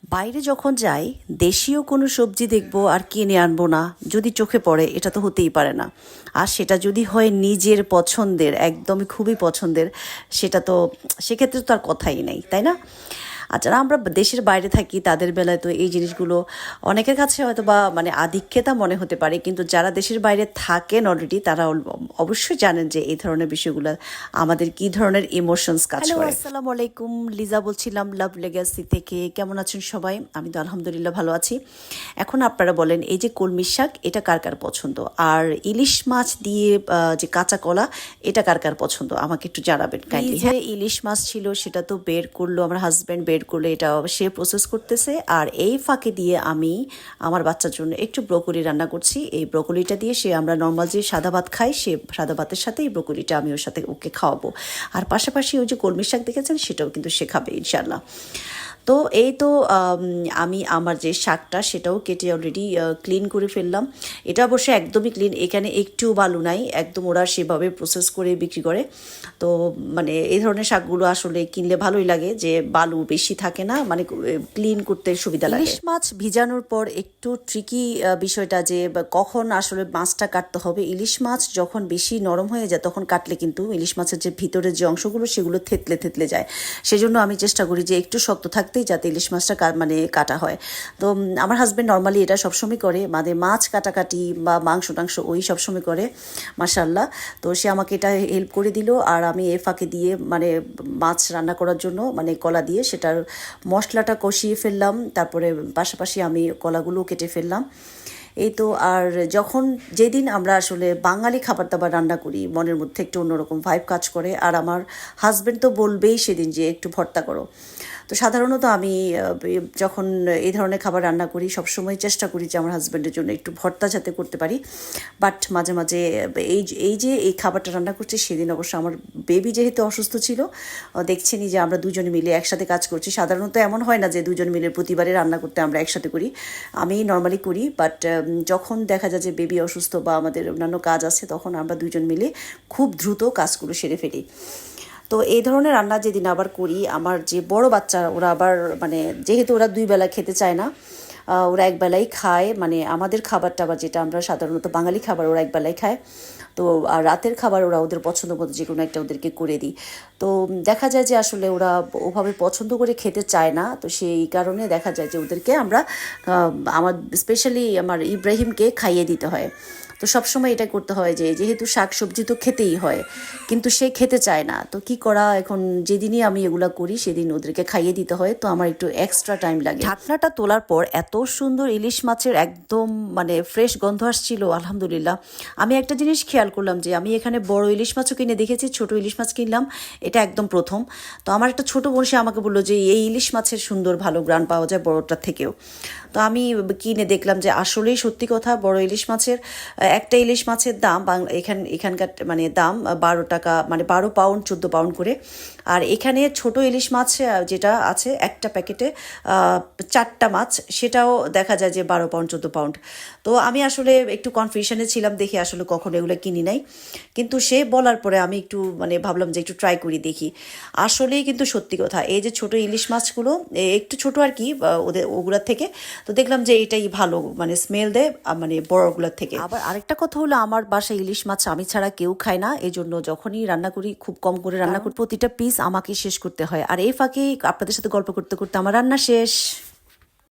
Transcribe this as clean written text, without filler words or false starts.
বাইরে যখন যাই দেশীয় কোনো সবজি দেখবো আর কিনে আনবো না, যদি চোখে পড়ে এটা তো হতেই পারে না। আর সেটা যদি হয় নিজের পছন্দের, একদমই খুবই পছন্দের, সেটা তো সেক্ষেত্রে তো আর কথাই নেই, তাই না? আর যারা আমরা দেশের বাইরে থাকি তাদের বেলায় তো এই জিনিসগুলো অনেকের কাছে হয়তো বা মানে আধিক্যতা মনে হতে পারে, কিন্তু যারা দেশের বাইরে থাকেন অলরেডি তারা অবশ্যই জানেন যে এই ধরনের বিষয়গুলো আমাদের কি ধরনের ইমোশনস কাজ করে। হ্যালো, আসসালামু আলাইকুম, লিজা বলছিলাম লাভ লেগাসি থেকে। কেমন আছেন সবাই? আমি তো আলহামদুলিল্লাহ ভালো আছি। এখন আপনারা বলেন, এই যে কলমি শাক এটা কার কার পছন্দ, আর ইলিশ মাছ দিয়ে যে কাঁচা কলা এটা কার কার পছন্দ আমাকে একটু জানাবেন কাইন্ডলি। হ্যাঁ, ইলিশ মাছ ছিল সেটা তো বের করলো আমার হাজব্যান্ড, বের করলে এটা সে প্রসেস করতেছে, আর এই ফাঁকে দিয়ে আমি আমার বাচ্চার জন্য একটু ব্রোকলি রান্না করছি। এই ব্রোকলিটা দিয়ে সে, আমরা নর্মাল যে সাদা ভাত খাই, সে সাদা ভাতের সাথে এই ব্রোকলিটা আমি ওর সাথে ওকে খাওয়াবো। আর পাশাপাশি ওই যে কলমি শাক দেখেছেন সেটাও কিন্তু সে খাবে ইনশাল্লাহ। তো এই তো আমি আমার যে শাকটা সেটাও কেটে অলরেডি ক্লিন করে ফেললাম। এটা অবশ্য একদমই ক্লিন, এখানে একটু বালু নাই, একদম ওরা সেভাবে প্রসেস করে বিক্রি করে। তো মানে এই ধরনের শাকগুলো আসলে কিনলে ভালোই লাগে, যে বালু বেশি থাকে না, মানে ক্লিন করতে সুবিধা লাগে। ইলিশ মাছ ভিজানোর পর একটু ট্রিকি বিষয়টা যে কখন আসলে মাছটা কাটতে হবে। ইলিশ মাছ যখন বেশি নরম হয়ে যায় তখন কাটলে কিন্তু ইলিশ মাছের যে ভিতরের যে অংশগুলো সেগুলো থেতলে থেতলে যায়। সেজন্য আমি চেষ্টা করি যে একটু শক্ত থাকতেই যাতে ইলিশ মাছটা মানে কাটা হয়। তো আমার হাজব্যান্ড নর্মালি এটা সবসময় করে, মানে মাছ কাটাকাটি বা মাংস টাংস ওই সবসময় করে মাশাআল্লাহ। তো সে আমাকে এটা হেল্প করে দিল, আর আমি এ ফাঁকে দিয়ে মানে মাছ রান্না করার জন্য মানে কলা দিয়ে সেটার মশলাটা কষিয়ে ফেললাম, তারপরে পাশাপাশি আমি কলাগুলো কেটে ফেললাম। এই তো। আর যখন যেদিন আমরা আসলে বাঙালি খাবার দাবার রান্না করি মনের মধ্যে একটু অন্যরকম ভাইব কাজ করে, আর আমার হাজব্যান্ড তো বলবেই সেদিন যে একটু ভর্তা করো। তো সাধারণত আমি যখন এই ধরনের খাবার রান্না করি সবসময় চেষ্টা করি যে আমার হাজব্যান্ডের জন্য একটু ভর্তা যাতে করতে পারি। বাট মাঝে মাঝে এই খাবারটা রান্না করছি সেদিন অবশ্য আমার বেবি যেহেতু অসুস্থ ছিল, দেখছেনই যে আমরা দুজনে মিলে একসাথে কাজ করছি। সাধারণত এমন হয় না যে দুজন মিলে প্রতিবারে রান্না করতে আমরা একসাথে করি, আমি নর্মালি করি। বাট যখন দেখা যায় যে বেবি অসুস্থ বা আমাদের অন্যান্য কাজ আছে তখন আমরা দুজন মিলে খুব দ্রুত কাজগুলো সেরে ফেলি। তো এই ধরনের রান্না যেদিন আবার করি, আমার যে বড় বাচ্চা ওরা আবার মানে যেহেতু ওরা দুই বেলা খেতে চায় না, ওরা একবেলাই খায়, মানে আমাদের খাবারটা আবার যেটা আমরা সাধারণত বাঙালি খাবার ওরা একবেলাই খায়। তো আর রাতের খাবার ওরা ওদের পছন্দ মতো যে কোনো একটা ওদেরকে করে দিই। তো দেখা যায় যে আসলে ওরা ওভাবে পছন্দ করে খেতে চায় না, তো সেই কারণে দেখা যায় যে ওদেরকে আমরা আমার স্পেশালি আমার ইব্রাহিমকে খাইয়ে দিতে হয়। তো সবসময় এটা করতে হয় যে যেহেতু শাক সবজি তো খেতেই হয়, কিন্তু সে খেতে চায় না, তো কি করা এখন। যেদিনই আমি এগুলা করি সেদিন ওদেরকে খাইয়ে দিতে হয়, তো আমার একটু এক্সট্রা টাইম লাগে। ঢাকনাটা তোলার পর এত সুন্দর ইলিশ মাছের একদম মানে ফ্রেশ গন্ধ আসছিল আলহামদুলিল্লাহ। আমি একটা জিনিস খেয়াল করলাম যে আমি এখানে বড় ইলিশ মাছও কিনে দেখেছি, ছোট ইলিশ মাছ কিনলাম এটা একদম প্রথম। তো আমার একটা ছোট বোন সে আমাকে বললো যে এই ইলিশ মাছের সুন্দর ভালো গ্রান পাওয়া যায় বড়টার থেকেও। তো আমি কিনে দেখলাম যে আসলেই সত্যি কথা, বড় ইলিশ মাছের একটা ইলিশ মাছের দাম এখানকার মানে দাম 12 টাকা, মানে 12 পাউন্ড 14 পাউন্ড করে। আর এখানে ছোট ইলিশ মাছ যেটা আছে একটা প্যাকেটে 4টা মাছ, সেটাও দেখা যায় যে 12 পাউন্ড 14 পাউন্ড। তো আমি আসলে একটু কনফিউশনে ছিলাম দেখে আসলে কখনো এগুলো কিনি নাই, কিন্তু সে বলার পরে আমি একটু মানে ভাবলাম যে একটু ট্রাই করি দেখি। আসলেই কিন্তু সত্যি কথা, এই যে ছোট ইলিশ মাছগুলো একটু ছোট আর কি ওগুলার থেকে, তো দেখলাম যে এটাই ভালো, মানে স্মেল দেয় মানে বড়গুলোর থেকে। আবার আরেকটা কথা হলো, আমার বাসায় ইলিশ মাছ আমি ছাড়া কেউ খায় না, এই জন্য যখনই রান্না করি খুব কম করে রান্না করি, প্রতিটা পিস আমাকে শেষ করতে হয়। আর এই ফাঁকে আপনাদের সাথে গল্প করতে করতে আমার রান্না শেষ।